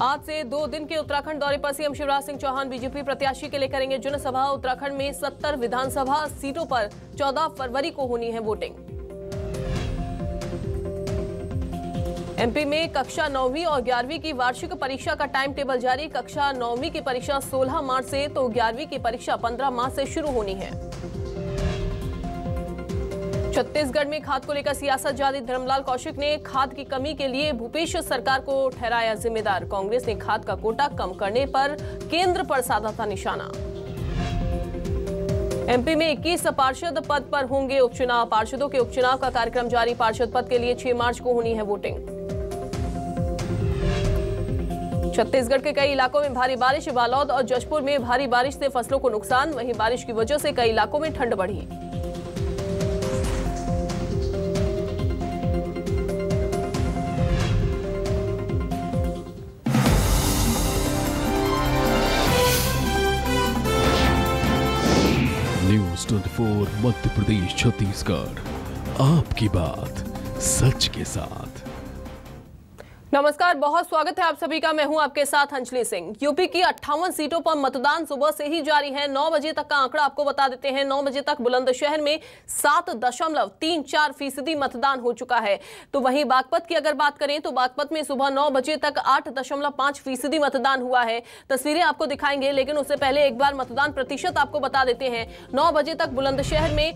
आज से 2 दिन के उत्तराखंड दौरे पर सीएम शिवराज सिंह चौहान बीजेपी प्रत्याशी के लिए करेंगे जनसभा। उत्तराखंड में 70 विधानसभा सीटों पर 14 फरवरी को होनी है वोटिंग। एमपी में कक्षा 9वीं और 11वीं की वार्षिक परीक्षा का टाइम टेबल जारी। कक्षा 9वीं की परीक्षा 16 मार्च से तो 11वीं की परीक्षा 15 मार्च से शुरू होनी है। छत्तीसगढ़ में खाद को लेकर सियासत जारी। धर्मलाल कौशिक ने खाद की कमी के लिए भूपेश सरकार को ठहराया जिम्मेदार। कांग्रेस ने खाद का कोटा कम करने पर केंद्र पर साधा था निशाना। एमपी में 21 पार्षद पद पर होंगे उपचुनाव। पार्षदों के उपचुनाव का कार्यक्रम जारी। पार्षद पद के लिए 6 मार्च को होनी है वोटिंग। छत्तीसगढ़ के कई इलाकों में भारी बारिश। बालोद और जशपुर में भारी बारिश से फसलों को नुकसान। वहीं बारिश की वजह से कई इलाकों में ठंड बढ़ी। न्यूज़ 24 मध्य प्रदेश छत्तीसगढ़, आपकी बात सच के साथ। नमस्कार, बहुत स्वागत है आप सभी का। मैं हूं आपके साथ अंजलि सिंह। यूपी की 58 सीटों पर मतदान सुबह से ही जारी है। 9 बजे तक का आंकड़ा आपको बता देते हैं। 9 बजे तक बुलंदशहर में 7.34% मतदान हो चुका है। तो वहीं बागपत की अगर बात करें तो बागपत में सुबह 9 बजे तक 8.5% मतदान हुआ है। तस्वीरें आपको दिखाएंगे, लेकिन उससे पहले एक बार मतदान प्रतिशत आपको बता देते हैं। 9 बजे तक बुलंदशहर में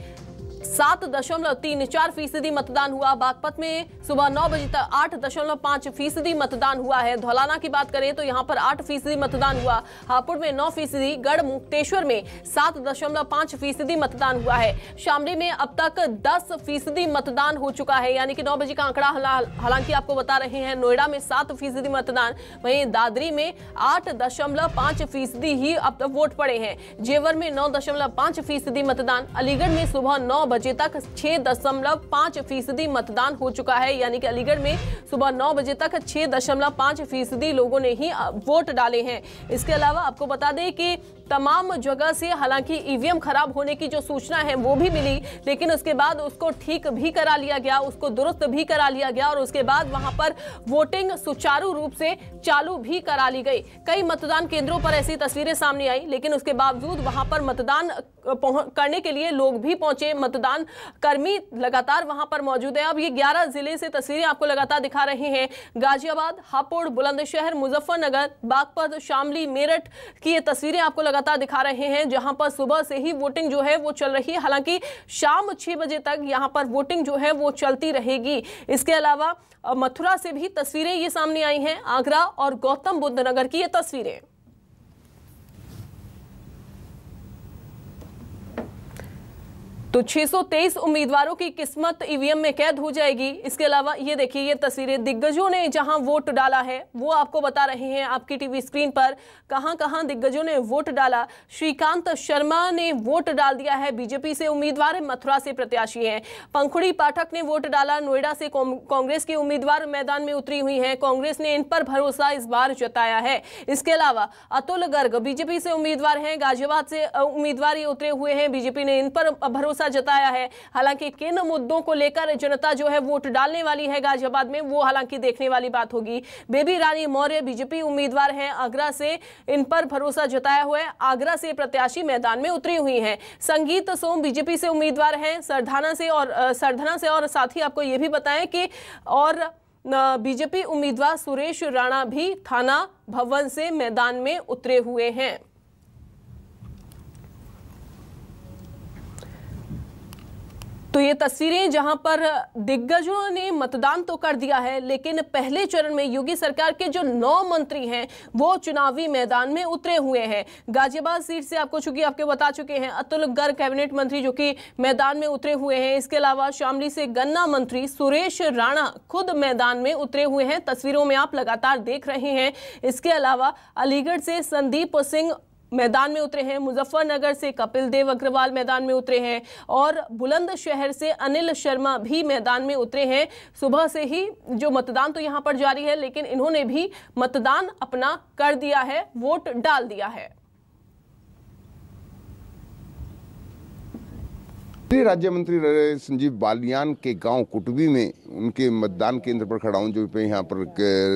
7.34% मतदान हुआ। बागपत में सुबह 9 बजे तक 8.5% मतदान हुआ है। धौलाना की बात करें तो यहां पर 8% मतदान हुआ। हापुड़ में 9%, गढ़ मुक्तेश्वर में 7.5% मतदान हुआ है। शामली में अब तक 10% मतदान हो चुका है, यानी कि 9 बजे का आंकड़ा हालांकि आपको बता रहे हैं। नोएडा में 7% मतदान, वहीं दादरी में 8.5% ही अब तक वोट पड़े हैं। जेवर में 9.5% मतदान। अलीगढ़ में सुबह 9 बजे तक 6.5% मतदान हो चुका है, यानी कि अलीगढ़ में सुबह 9 बजे तक 6.5% लोगों ने ही वोट डाले हैं। इसके अलावा आपको बता दें कि तमाम जगह से हालांकि ईवीएम खराब होने की जो सूचना है वो भी मिली, लेकिन उसके बाद उसको ठीक भी करा लिया गया, उसको दुरुस्त भी करा लिया गया और उसके बाद वहां पर वोटिंग सुचारू रूप से चालू भी करा ली गई। कई मतदान केंद्रों पर ऐसी तस्वीरें सामने आई, लेकिन उसके बावजूद वहां पर मतदान करने के लिए लोग भी पहुंचे। मतदान कर्मी लगातार वहां पर मौजूद है। अब ये 11 जिले से तस्वीरें आपको लगातार दिखा रहे हैं। गाजियाबाद, हापुड़, बुलंदशहर, मुजफ्फरनगर, बागपत, शामली, मेरठ की ये तस्वीरें आपको लगातार दिखा रहे हैं, जहां पर सुबह से ही वोटिंग जो है वो चल रही है। हालांकि शाम 6 बजे तक यहां पर वोटिंग जो है वो चलती रहेगी। इसके अलावा मथुरा से भी तस्वीरें ये सामने आई हैं। आगरा और गौतम बुद्ध नगर की ये तस्वीरें। तो 623 उम्मीदवारों की किस्मत ईवीएम में कैद हो जाएगी। इसके अलावा ये देखिए, ये तस्वीरें दिग्गजों ने जहां वोट डाला है वो आपको बता रहे हैं आपकी टीवी स्क्रीन पर। कहां-कहां दिग्गजों ने वोट डाला। श्रीकांत शर्मा ने वोट डाल दिया है, बीजेपी से उम्मीदवार, मथुरा से प्रत्याशी हैं। पंखुड़ी पाठक ने वोट डाला। नोएडा से कांग्रेस की उम्मीदवार मैदान में उतरी हुई है। कांग्रेस ने इन पर भरोसा इस बार जताया है। इसके अलावा अतुल गर्ग बीजेपी से उम्मीदवार हैं। गाजियाबाद से उम्मीदवार ये उतरे हुए हैं, बीजेपी ने इन पर भरोसा जताया है। हालांकि किन मुद्दों को लेकर जनता जो है वोट डालने वाली है गाजियाबाद में, वो हालांकि देखने वाली बात होगी। बेबी रानी मौर्य बीजेपी उम्मीदवार हैं, आगरा से, इन पर भरोसा जताया हुआ है। आगरा से प्रत्याशी मैदान में उतरी हुई हैं। संगीत सोम बीजेपी से उम्मीदवार हैं, सरधाना से, और साथ ही आपको ये भी बताएं कि और बीजेपी उम्मीदवार सुरेश राणा भी थाना भवन से मैदान में उतरे हुए हैं। तो ये तस्वीरें जहां पर दिग्गजों ने मतदान तो कर दिया है, लेकिन पहले चरण में योगी सरकार के जो 9 मंत्री हैं वो चुनावी मैदान में उतरे हुए हैं। गाजियाबाद सीट से आपको चूंकि आपके बता चुके हैं, अतुल गर्ग कैबिनेट मंत्री जो कि मैदान में उतरे हुए हैं। इसके अलावा शामली से गन्ना मंत्री सुरेश राणा खुद मैदान में उतरे हुए हैं, तस्वीरों में आप लगातार देख रहे हैं। इसके अलावा अलीगढ़ से संदीप सिंह मैदान में उतरे हैं। मुजफ्फरनगर से कपिल देव अग्रवाल मैदान में उतरे हैं और बुलंदशहर से अनिल शर्मा भी मैदान में उतरे हैं। सुबह से ही जो मतदान तो यहां पर जारी है, लेकिन इन्होंने भी मतदान अपना कर दिया है, वोट डाल दिया है। राज्य मंत्री संजीव बालियान के गांव कुटबी में उनके मतदान केंद्र पर खड़ा हूं, जो पे यहाँ पर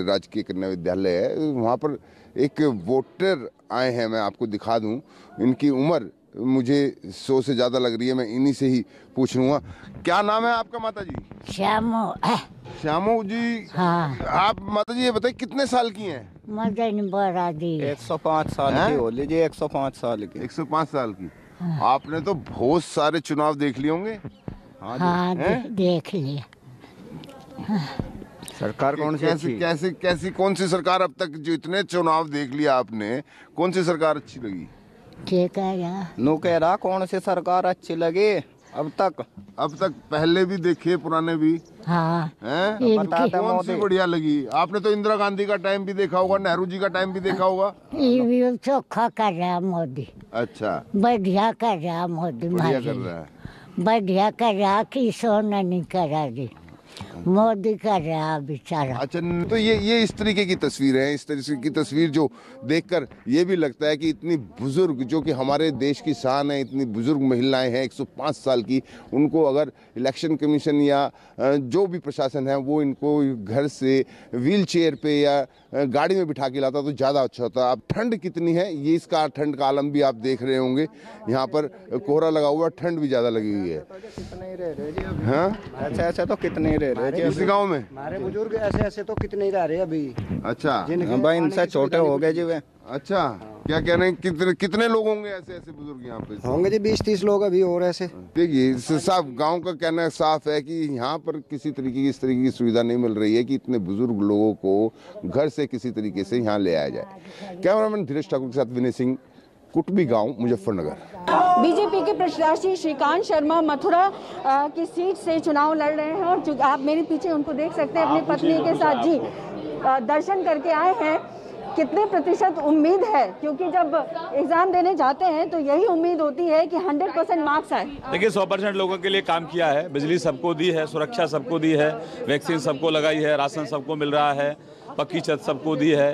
राजकीय कन्या विद्यालय है। वहाँ पर एक वोटर आए हैं, मैं आपको दिखा दूं। इनकी उम्र मुझे 100 से ज़्यादा लग रही है, मैं इन्हीं से ही पूछ लूँगा। क्या नाम है आपका माता जी? श्यामो जी। हाँ। आप माता जी ये बताइए कितने साल की हैं? मदन बड़ा दी 105 साल की हो लीजिए। 105 साल की। 105 साल की। हाँ। आपने तो बहुत सारे चुनाव देख लिए होंगे। हाँ, देख लिया। सरकार कौन सी कैसी कौन सी सरकार अब तक जो इतने चुनाव देख लिया आपने, कौन सी सरकार अच्छी लगी? कह रहा कौन सी सरकार अच्छी लगी अब तक पहले भी देखे, पुराने भी। हाँ। हैं? कौन सी बढ़िया लगी? आपने तो इंदिरा गांधी का टाइम भी देखा होगा, नेहरू जी का टाइम भी देखा होगा। ये चोखा कर रहा मोदी। अच्छा, बढ़िया कर रहा मोदी। बढ़िया कर रहा है। बढ़िया कर रहा, किसों ने नहीं करा दी, मोदी कर रहा बेचारा। अच्छा, तो ये इस तरीके की तस्वीर है। इस तरीके की तस्वीर जो देखकर ये भी लगता है कि इतनी बुजुर्ग, जो कि हमारे देश की शान है, इतनी बुजुर्ग महिलाएं हैं 105 साल की, उनको अगर इलेक्शन कमीशन या जो भी प्रशासन है वो इनको घर से व्हील चेयर पे या गाड़ी में बिठा के लाता तो ज़्यादा अच्छा होता। अब ठंड कितनी है, ये इसका ठंड का आलम भी आप देख रहे होंगे। यहाँ पर कोहरा लगा हुआ, ठंड भी ज़्यादा लगी हुई है। ऐसे ऐसे तो कितने रह रहे इस गाँव में? हमारे बुजुर्ग ऐसे ऐसे तो कितने ही रह रहे अभी। अच्छा भाई, इनसे छोटे हो गए जी वे। अच्छा, क्या कह रहे हैं? कितने लोग होंगे ऐसे ऐसे बुजुर्ग यहाँ पे? होंगे जी 20-30 लोग अभी और ऐसे। देखिए, साफ गांव का कहना साफ है कि यहाँ पर किसी तरीके की इस तरीके की सुविधा नहीं मिल रही है कि इतने बुजुर्ग लोगों को घर से किसी तरीके से यहाँ ले आया जाए। कैमरामैन धीरेश ठाकुर के साथ विनय सिंह, कुटबी गांव, मुजफ्फरनगर। बीजेपी के प्रत्याशी श्रीकांत शर्मा मथुरा की सीट से चुनाव लड़ रहे हैं और आप मेरे पीछे उनको देख सकते हैं, अपनी पत्नी के साथ जी दर्शन करके आए हैं। कितने प्रतिशत उम्मीद है, क्योंकि जब एग्जाम देने जाते हैं तो यही उम्मीद होती है कि 100% मार्क्स आए। देखिए, 100% लोगों के लिए काम किया है। बिजली सबको दी है, सुरक्षा सबको दी है, वैक्सीन सबको लगाई है, राशन सबको मिल रहा है, पक्की छत सबको दी है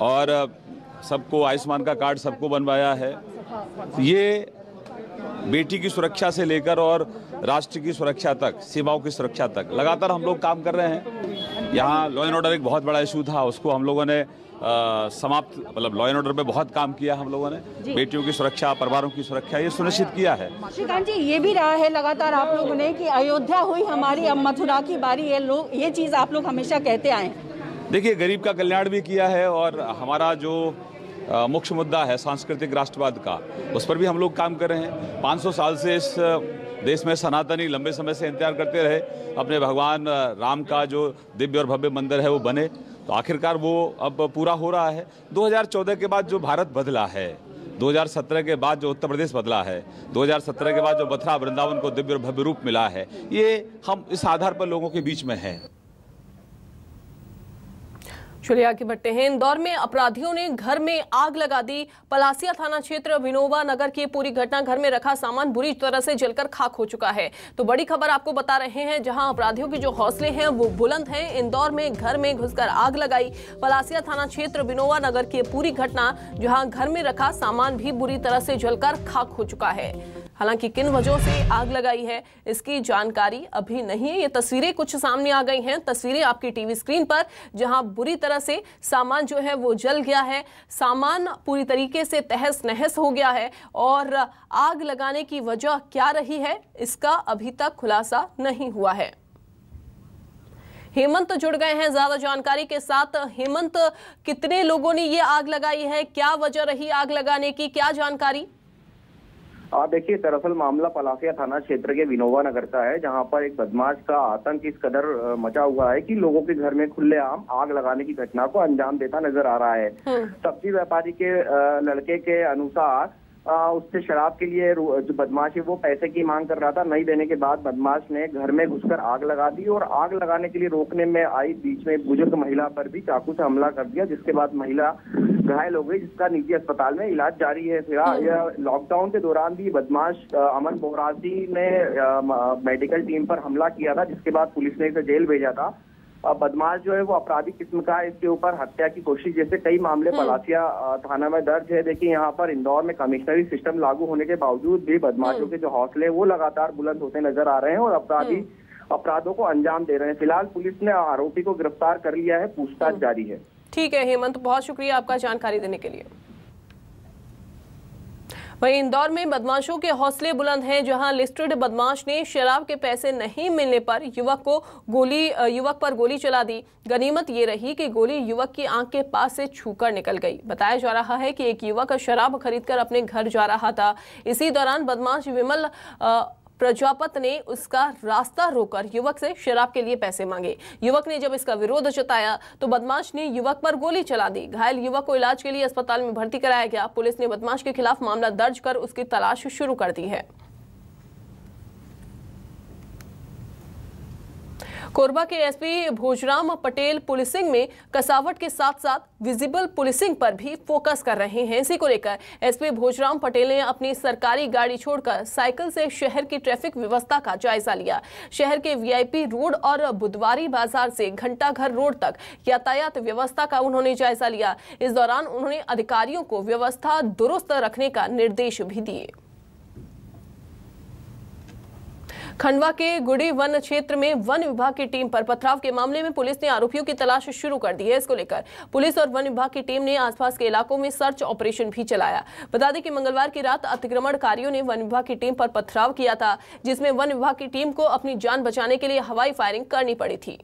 और सबको आयुष्मान का कार्ड सबको बनवाया है। ये बेटी की सुरक्षा से लेकर और राष्ट्र की सुरक्षा तक, सीमाओं की सुरक्षा तक लगातार हम लोग काम कर रहे हैं। यहाँ लॉ एंड ऑर्डर एक बहुत बड़ा इशू था, उसको हम लोगों ने समाप्त, मतलब लॉ एंड ऑर्डर पे बहुत काम किया हम लोगों ने। बेटियों की सुरक्षा, परिवारों की सुरक्षा, ये सुनिश्चित किया है। श्रीकांत जी, ये भी रहा है लगातार आप लोगों ने कि अयोध्या हुई हमारी, अब मथुरा की बारी है। लोग ये चीज़ आप लोग हमेशा कहते आए हैं। देखिए, गरीब का कल्याण भी किया है और हमारा जो मुख्य मुद्दा है सांस्कृतिक राष्ट्रवाद का, उस पर भी हम लोग काम कर रहे हैं। 500 साल से इस देश में सनातनी लंबे समय से इंतजार करते रहे अपने भगवान राम का जो दिव्य और भव्य मंदिर है वो बने, तो आखिरकार वो अब पूरा हो रहा है। 2014 के बाद जो भारत बदला है, 2017 के बाद जो उत्तर प्रदेश बदला है, 2017 के बाद जो मथुरा वृंदावन को दिव्य और भव्य रूप मिला है, ये हम इस आधार पर लोगों के बीच में हैं। चलिए आगे बढ़ते हैं। इंदौर में अपराधियों ने घर में आग लगा दी। पलासिया थाना क्षेत्र विनोबा नगर की पूरी घटना, घर में रखा सामान बुरी तरह से जलकर खाक हो चुका है। तो बड़ी खबर आपको बता रहे हैं, जहां अपराधियों के जो हौसले हैं वो बुलंद हैं। इंदौर में घर में घुसकर आग लगाई। पलासिया थाना क्षेत्र विनोबा नगर की पूरी घटना, जहां घर में रखा सामान भी बुरी तरह से जलकर खाक हो चुका है। हालांकि किन वजहों से आग लगाई है इसकी जानकारी अभी नहीं है। ये तस्वीरें कुछ सामने आ गई हैं, तस्वीरें आपकी टीवी स्क्रीन पर, जहां बुरी तरह से सामान जो है वो जल गया है, सामान पूरी तरीके से तहस नहस हो गया है और आग लगाने की वजह क्या रही है इसका अभी तक खुलासा नहीं हुआ है। हेमंत जुड़ गए हैं ज्यादा जानकारी के साथ। हेमंत, कितने लोगों ने ये आग लगाई है, क्या वजह रही आग लगाने की, क्या जानकारी? देखिए, दरअसल मामला पलासिया थाना क्षेत्र के विनोबा नगर का है, जहां पर एक बदमाश का आतंक इस कदर मचा हुआ है कि लोगों के घर में खुलेआम आग लगाने की घटना को अंजाम देता नजर आ रहा है। सब्जी व्यापारी के लड़के के अनुसार उससे शराब के लिए जो बदमाश है वो पैसे की मांग कर रहा था। नहीं देने के बाद बदमाश ने घर में घुसकर आग लगा दी और आग लगाने के लिए रोकने में आई बीच में बुजुर्ग महिला पर भी चाकू से हमला कर दिया, जिसके बाद महिला घायल हो गई, जिसका निजी अस्पताल में इलाज जारी है। फिलहाल लॉकडाउन के दौरान भी बदमाश अमन बोरासी ने मेडिकल टीम पर हमला किया था, जिसके बाद पुलिस ने इसे जेल भेजा था। बदमाश जो है वो अपराधी किस्म का है। इसके ऊपर हत्या की कोशिश जैसे कई मामले पलासिया थाना में दर्ज है। देखिए यहाँ पर इंदौर में कमिश्नरी सिस्टम लागू होने के बावजूद भी बदमाशों के जो हौसले वो लगातार बुलंद होते नजर आ रहे हैं और अपराधी अपराधों को अंजाम दे रहे हैं। फिलहाल पुलिस ने आरोपी को गिरफ्तार कर लिया है, पूछताछ जारी है। ठीक है हेमंत, बहुत शुक्रिया आपका जानकारी देने के लिए। वहीं इंदौर में बदमाशों के हौसले बुलंद हैं, जहां लिस्टेड बदमाश ने शराब के पैसे नहीं मिलने पर युवक पर गोली चला दी। गनीमत ये रही कि गोली युवक की आंख के पास से छूकर निकल गई। बताया जा रहा है कि एक युवक शराब खरीदकर अपने घर जा रहा था। इसी दौरान बदमाश विमल प्रजापत ने उसका रास्ता रोककर युवक से शराब के लिए पैसे मांगे। युवक ने जब इसका विरोध जताया तो बदमाश ने युवक पर गोली चला दी। घायल युवक को इलाज के लिए अस्पताल में भर्ती कराया गया। पुलिस ने बदमाश के खिलाफ मामला दर्ज कर उसकी तलाश शुरू कर दी है। कोरबा के एसपी भोजराम पटेल पुलिसिंग में कसावट के साथ साथ विजिबल पुलिसिंग पर भी फोकस कर रहे हैं। इसी को लेकर एसपी भोजराम पटेल ने अपनी सरकारी गाड़ी छोड़कर साइकिल से शहर की ट्रैफिक व्यवस्था का जायजा लिया। शहर के वीआईपी रोड और बुधवारी बाजार से घंटाघर रोड तक यातायात व्यवस्था का उन्होंने जायजा लिया। इस दौरान उन्होंने अधिकारियों को व्यवस्था दुरुस्त रखने का निर्देश भी दिए। खंडवा के गुड़ी वन क्षेत्र में वन विभाग की टीम पर पथराव के मामले में पुलिस ने आरोपियों की तलाश शुरू कर दी है। इसको लेकर पुलिस और वन विभाग की टीम ने आसपास के इलाकों में सर्च ऑपरेशन भी चलाया। बता दें कि मंगलवार की रात अतिक्रमणकारियों ने वन विभाग की टीम पर पथराव किया था, जिसमें वन विभाग की टीम को अपनी जान बचाने के लिए हवाई फायरिंग करनी पड़ी थी।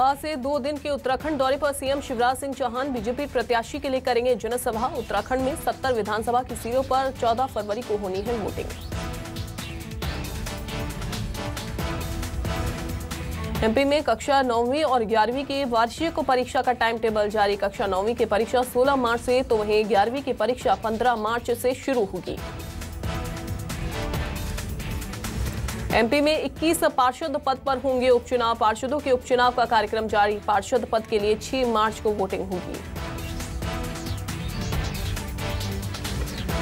आज से 2 दिन के उत्तराखंड दौरे पर सीएम शिवराज सिंह चौहान बीजेपी प्रत्याशी के लिए करेंगे जनसभा। उत्तराखंड में 70 विधानसभा की सीटों पर 14 फरवरी को होनी है वोटिंग। एमपी में कक्षा 9वीं और 11वीं की वार्षिक परीक्षा का टाइम टेबल जारी। कक्षा 9वीं की परीक्षा 16 मार्च से तो वहीं 11वीं की परीक्षा 15 मार्च से शुरू होगी। एमपी में 21 पार्षद पद पर होंगे उपचुनाव। पार्षदों के उपचुनाव का कार्यक्रम जारी। पार्षद पद के लिए 6 मार्च को वोटिंग होगी।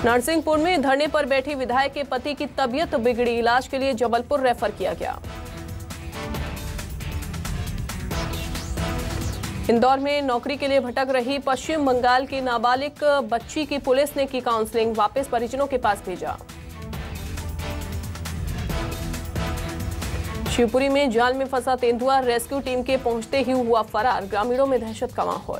नरसिंहपुर में धरने पर बैठे विधायक के पति की तबीयत बिगड़ी। इलाज के लिए जबलपुर रेफर किया गया। इंदौर में नौकरी के लिए भटक रही पश्चिम बंगाल की नाबालिग बच्ची की पुलिस ने की काउंसलिंग, वापस परिजनों के पास भेजा। शिवपुरी में जाल में फंसा तेंदुआ रेस्क्यू टीम के पहुंचते ही हुआ फरार। ग्रामीणों में दहशत का माहौल।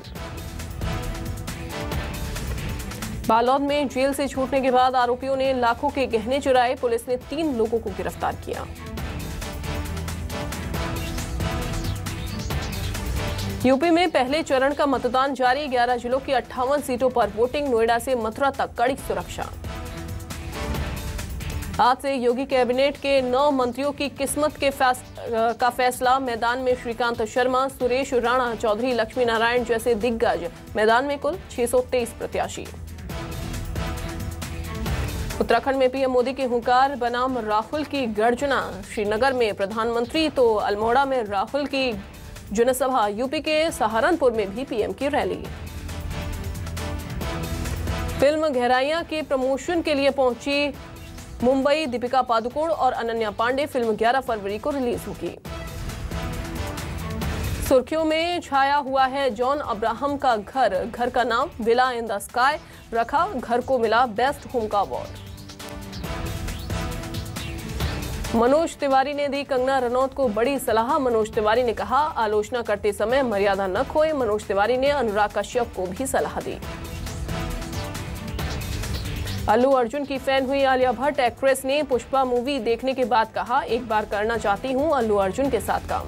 बालोद में जेल से छूटने के बाद आरोपियों ने लाखों के गहने चुराए। पुलिस ने 3 लोगों को गिरफ्तार किया। यूपी में पहले चरण का मतदान जारी। 11 जिलों की 58 सीटों पर वोटिंग। नोएडा से मथुरा तक कड़ी सुरक्षा। आज से योगी कैबिनेट के 9 मंत्रियों की किस्मत का फैसला। मैदान में श्रीकांत शर्मा, सुरेश राणा, चौधरी लक्ष्मी नारायण जैसे दिग्गज। मैदान में कुल 623 प्रत्याशी। उत्तराखंड में पीएम मोदी के हुंकार बनाम राहुल की गर्जना। श्रीनगर में प्रधानमंत्री तो अल्मोड़ा में राहुल की जनसभा। यूपी के सहारनपुर में भी पीएम की रैली। फिल्म गहराइयां के प्रमोशन के लिए पहुंची मुंबई दीपिका पादुकोण और अनन्या पांडे। फिल्म 11 फरवरी को रिलीज होगी। सुर्खियों में छाया हुआ है जॉन अब्राहम का घर। घर का नाम विला इन द स्काई रखा। घर को मिला बेस्ट होम का अवार्ड। मनोज तिवारी ने दी कंगना रनौत को बड़ी सलाह। मनोज तिवारी ने कहा, आलोचना करते समय मर्यादा न खोए। मनोज तिवारी ने अनुराग कश्यप को भी सलाह दी। अल्लू अर्जुन की फैन हुई आलिया भट्ट। एक्ट्रेस ने पुष्पा मूवी देखने के बाद कहा, एक बार करना चाहती हूं अल्लू अर्जुन के साथ काम।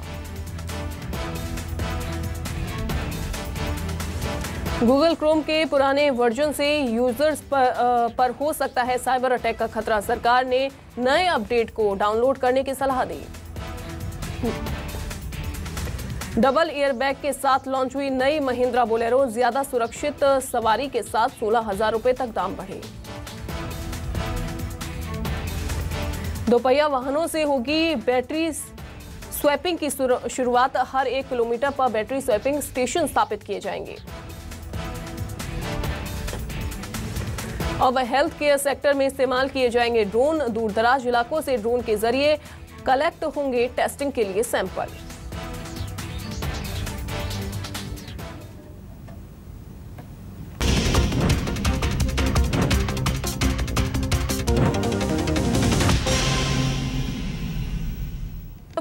गूगल क्रोम के पुराने वर्जन से यूजर्स पर हो सकता है साइबर अटैक का खतरा। सरकार ने नए अपडेट को डाउनलोड करने की सलाह दी। डबल एयरबैग के साथ लॉन्च हुई नई महिंद्रा बोलेरो। ज्यादा सुरक्षित सवारी के साथ 16,000 रुपए तक दाम बढ़े। दोपहिया वाहनों से होगी बैटरी स्वैपिंग की शुरुआत। हर 1 किलोमीटर पर बैटरी स्वैपिंग स्टेशन स्थापित किए जाएंगे। अब हेल्थ केयर सेक्टर में इस्तेमाल किए जाएंगे ड्रोन। दूरदराज इलाकों से ड्रोन के जरिए कलेक्ट होंगे टेस्टिंग के लिए सैंपल।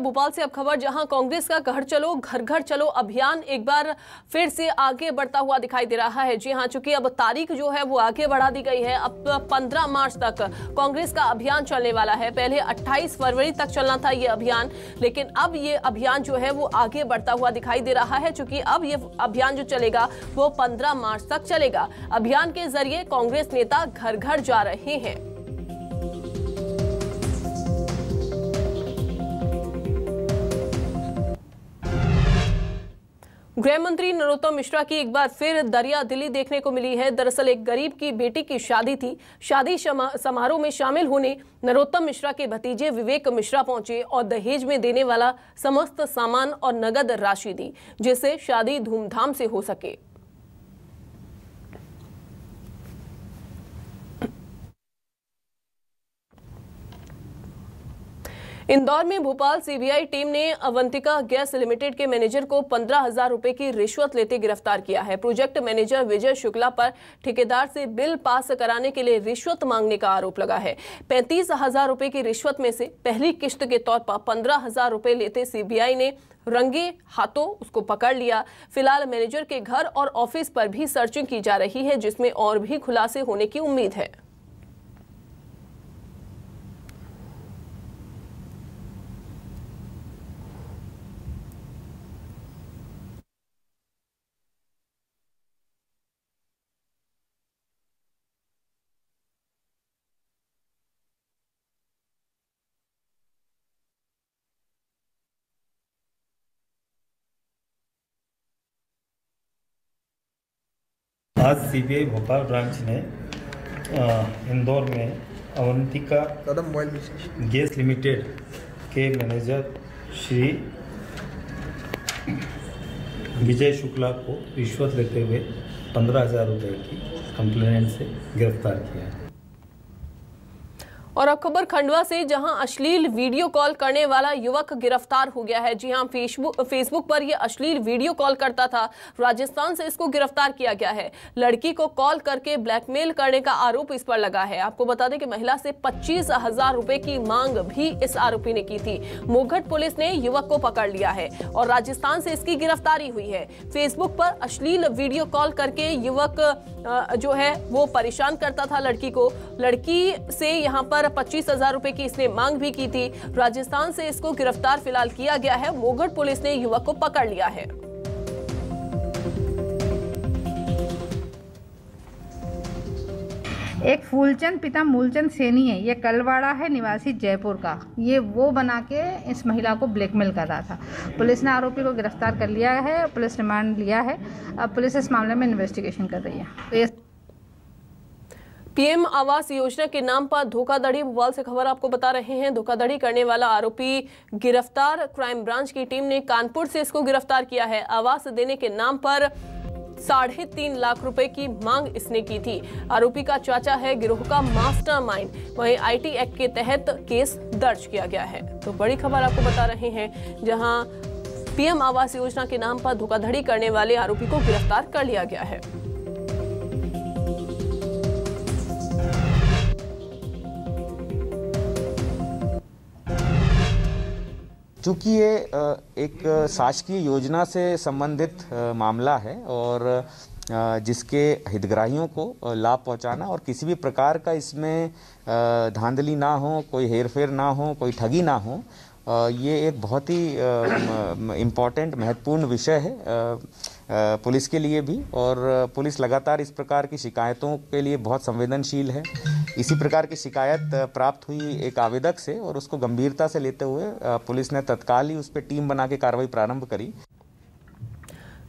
भोपाल से अब खबर, जहां कांग्रेस का घर घर चलो अभियान एक बार फिर से आगे बढ़ता हुआ दिखाई दे रहा है। जी हां, चूंकि अब तारीख जो है वो आगे बढ़ा दी गई है। अब 15 मार्च तक कांग्रेस का अभियान चलने वाला है। पहले 28 फरवरी तक चलना था ये अभियान, लेकिन अब ये अभियान जो है वो आगे बढ़ता हुआ दिखाई दे रहा है। चूंकि अब ये अभियान जो चलेगा वो 15 मार्च तक चलेगा। अभियान के जरिए कांग्रेस नेता घर घर जा रहे हैं। गृह मंत्री नरोत्तम मिश्रा की एक बार फिर दरिया दिली देखने को मिली है। दरअसल एक गरीब की बेटी की शादी थी। शादी समारोह में शामिल होने नरोत्तम मिश्रा के भतीजे विवेक मिश्रा पहुंचे और दहेज में देने वाला समस्त सामान और नगद राशि दी, जिससे शादी धूमधाम से हो सके। इंदौर में भोपाल सीबीआई टीम ने अवंतिका गैस लिमिटेड के मैनेजर को 15,000 रुपए की रिश्वत लेते गिरफ्तार किया है। प्रोजेक्ट मैनेजर विजय शुक्ला पर ठेकेदार से बिल पास कराने के लिए रिश्वत मांगने का आरोप लगा है। 35,000 रुपए की रिश्वत में से पहली किश्त के तौर पर 15,000 रुपए लेते सीबीआई ने रंगे हाथों उसको पकड़ लिया। फिलहाल मैनेजर के घर और ऑफिस पर भी सर्चिंग की जा रही है, जिसमें और भी खुलासे होने की उम्मीद है। आज सीबीआई भोपाल ब्रांच ने इंदौर में अवंतिका गैस लिमिटेड के मैनेजर श्री विजय शुक्ला को रिश्वत लेते हुए 15,000 रुपये की कंप्लेंट से गिरफ्तार किया है। और अब खबर खंडवा से, जहां अश्लील वीडियो कॉल करने वाला युवक गिरफ्तार हो गया है। जी हां, फेसबुक पर यह अश्लील वीडियो कॉल करता था। राजस्थान से इसको गिरफ्तार किया गया है। लड़की को कॉल करके ब्लैकमेल करने का आरोप इस पर लगा है। आपको बता दें कि महिला से 25,000 रुपए की मांग भी इस आरोपी ने की थी। मोघट पुलिस ने युवक को पकड़ लिया है और राजस्थान से इसकी गिरफ्तारी हुई है। फेसबुक पर अश्लील वीडियो कॉल करके युवक जो है वो परेशान करता था लड़की को। लड़की से यहाँ पर 25,000 रुपए की इसने मांग भी की थी। राजस्थान से इसको गिरफ्तार फिलहाल किया गया है। मोघट पुलिस ने युवक को पकड़ लिया है। एक फूलचंद पिता मूलचंद सैनी है, ये कलवाड़ा है, निवासी जयपुर का। ये वो बना के इस महिला को ब्लैकमेल कर रहा था। पुलिस ने आरोपी को गिरफ्तार कर लिया है, पुलिस रिमांड लिया है। अब पुलिस इस मामले में इन्वेस्टिगेशन कर रही है। पीएम आवास योजना के नाम पर धोखाधड़ी, भोपाल से खबर आपको बता रहे हैं। धोखाधड़ी करने वाला आरोपी गिरफ्तार। क्राइम ब्रांच की टीम ने कानपुर से इसको गिरफ्तार किया है। आवास देने के नाम पर 3.5 लाख रुपए की मांग इसने की थी। आरोपी का चाचा है गिरोह का मास्टरमाइंड। वहीं आईटी एक्ट के तहत केस दर्ज किया गया है। तो बड़ी खबर आपको बता रहे हैं, जहां पीएम आवास योजना के नाम पर धोखाधड़ी करने वाले आरोपी को गिरफ्तार कर लिया गया है। चूँकि ये एक शासकीय योजना से संबंधित मामला है और जिसके हितग्राहियों को लाभ पहुंचाना और किसी भी प्रकार का इसमें धांधली ना हो, कोई हेरफेर ना हो, कोई ठगी ना हो, ये एक बहुत ही इम्पॉर्टेंट महत्वपूर्ण विषय है पुलिस के लिए भी। और पुलिस लगातार इस प्रकार की शिकायतों के लिए बहुत संवेदनशील है। इसी प्रकार की शिकायत प्राप्त हुई एक आवेदक से और उसको गंभीरता से लेते हुए पुलिस ने तत्काल ही उस पर टीम बना के कार्रवाई प्रारंभ करी।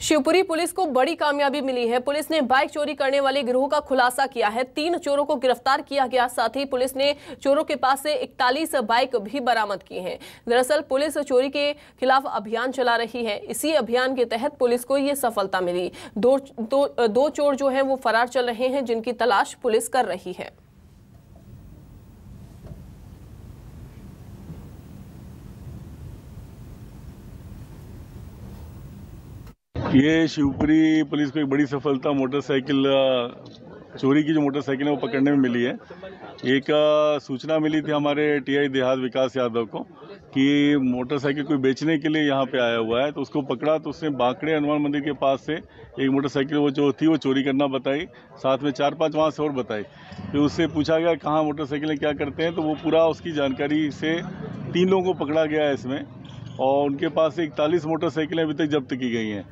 शिवपुरी पुलिस को बड़ी कामयाबी मिली है। पुलिस ने बाइक चोरी करने वाले गिरोह का खुलासा किया है। 3 चोरों को गिरफ्तार किया गया। साथ ही पुलिस ने चोरों के पास से 41 बाइक भी बरामद की हैं। दरअसल पुलिस चोरी के खिलाफ अभियान चला रही है। इसी अभियान के तहत पुलिस को ये सफलता मिली। दो चोर जो हैं वो फरार चल रहे हैं, जिनकी तलाश पुलिस कर रही है। ये शिवपुरी पुलिस को एक बड़ी सफलता मोटरसाइकिल चोरी की जो मोटरसाइकिल है वो पकड़ने में मिली है। एक सूचना मिली थी हमारे टीआई देहात विकास यादव को कि मोटरसाइकिल कोई बेचने के लिए यहाँ पे आया हुआ है, तो उसको पकड़ा। तो उसने बांकड़े हनुमान मंदिर के पास से एक मोटरसाइकिल वो जो थी वो चोरी करना बताई, साथ में 4-5 वहाँ से और बताई। फिर उससे पूछा गया कहाँ मोटरसाइकिलें क्या करते हैं, तो वो पूरा उसकी जानकारी से 3 लोगों को पकड़ा गया है इसमें, और उनके पास से 41 मोटरसाइकिलें अभी तक जब्त की गई हैं।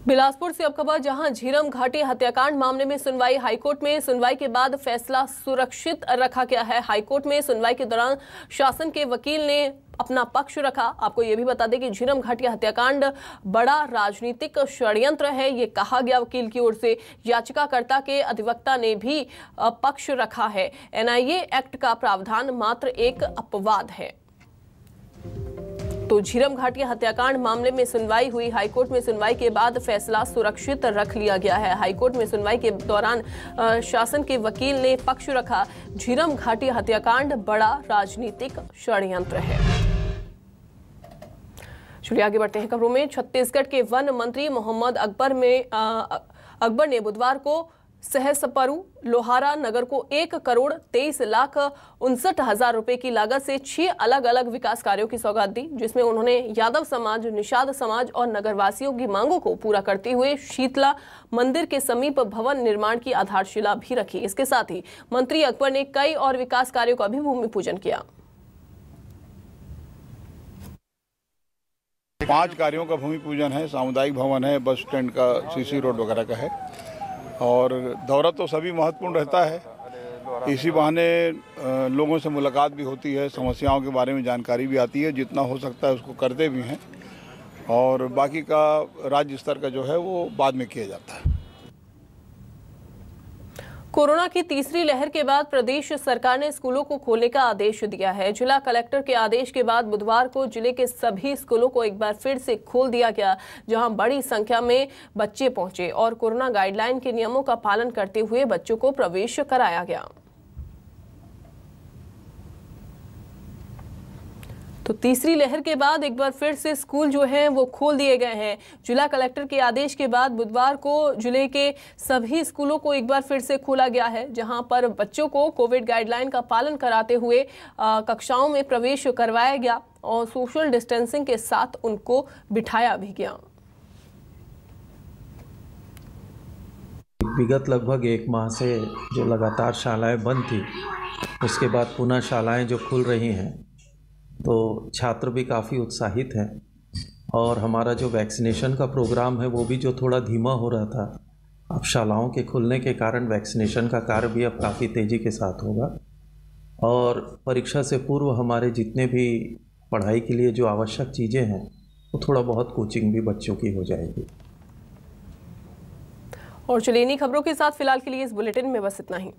बिलासपुर से अब खबर, जहां झीरम घाटी हत्याकांड मामले में सुनवाई हाईकोर्ट में। सुनवाई के बाद फैसला सुरक्षित रखा गया है। हाईकोर्ट में सुनवाई के दौरान शासन के वकील ने अपना पक्ष रखा। आपको यह भी बता दें कि झीरम घाटी हत्याकांड बड़ा राजनीतिक षड्यंत्र है, ये कहा गया वकील की ओर से। याचिकाकर्ता के अधिवक्ता ने भी पक्ष रखा है। एनआईए एक्ट का प्रावधान मात्र एक अपवाद है। तो झीरम घाटी हत्याकांड मामले में सुनवाई हुई। हाईकोर्ट में सुनवाई के बाद फैसला सुरक्षित रख लिया गया है। हाईकोर्ट में सुनवाई के दौरान शासन के वकील ने पक्ष रखा। झीरम घाटी हत्याकांड बड़ा राजनीतिक षड्यंत्र है। चलिए आगे बढ़ते हैं खबरों में। छत्तीसगढ़ के वन मंत्री मोहम्मद अकबर ने बुधवार को सहसपरू लोहारा नगर को 1,23,59,000 रुपए की लागत से 6 अलग अलग विकास कार्यों की सौगात दी, जिसमें उन्होंने यादव समाज, निषाद समाज और नगरवासियों की मांगों को पूरा करते हुए शीतला मंदिर के समीप भवन निर्माण की आधारशिला भी रखी। इसके साथ ही मंत्री अकबर ने कई और विकास कार्यों का भी भूमि पूजन किया। 5 कार्यों का भूमि पूजन है। सामुदायिक भवन है, बस स्टैंड का, सीसी रोड वगैरह का है। और दौरा तो सभी महत्वपूर्ण रहता है। इसी बहाने लोगों से मुलाकात भी होती है, समस्याओं के बारे में जानकारी भी आती है। जितना हो सकता है उसको करते भी हैं, और बाकी का राज्य स्तर का जो है वो बाद में किया जाता है। कोरोना की तीसरी लहर के बाद प्रदेश सरकार ने स्कूलों को खोलने का आदेश दिया है। जिला कलेक्टर के आदेश के बाद बुधवार को जिले के सभी स्कूलों को एक बार फिर से खोल दिया गया, जहां बड़ी संख्या में बच्चे पहुंचे और कोरोना गाइडलाइन के नियमों का पालन करते हुए बच्चों को प्रवेश कराया गया। तो तीसरी लहर के बाद एक बार फिर से स्कूल जो हैं वो खोल दिए गए हैं। जिला कलेक्टर के आदेश के बाद बुधवार को जिले के सभी स्कूलों को एक बार फिर से खोला गया है, जहां पर बच्चों को कोविड गाइडलाइन का पालन कराते हुए कक्षाओं में प्रवेश करवाया गया और सोशल डिस्टेंसिंग के साथ उनको बिठाया भी गया। विगत लगभग 1 माह से जो लगातार शालाएं बंद थी, उसके बाद पुनः शालाएं जो खुल रही हैं, तो छात्र भी काफ़ी उत्साहित हैं। और हमारा जो वैक्सीनेशन का प्रोग्राम है वो भी जो थोड़ा धीमा हो रहा था, अब शालाओं के खुलने के कारण वैक्सीनेशन का कार्य भी अब काफ़ी तेज़ी के साथ होगा। और परीक्षा से पूर्व हमारे जितने भी पढ़ाई के लिए जो आवश्यक चीज़ें हैं, वो थोड़ा बहुत कोचिंग भी बच्चों की हो जाएगी। और चलिए इन्हीं खबरों के साथ फिलहाल के लिए इस बुलेटिन में बस इतना ही।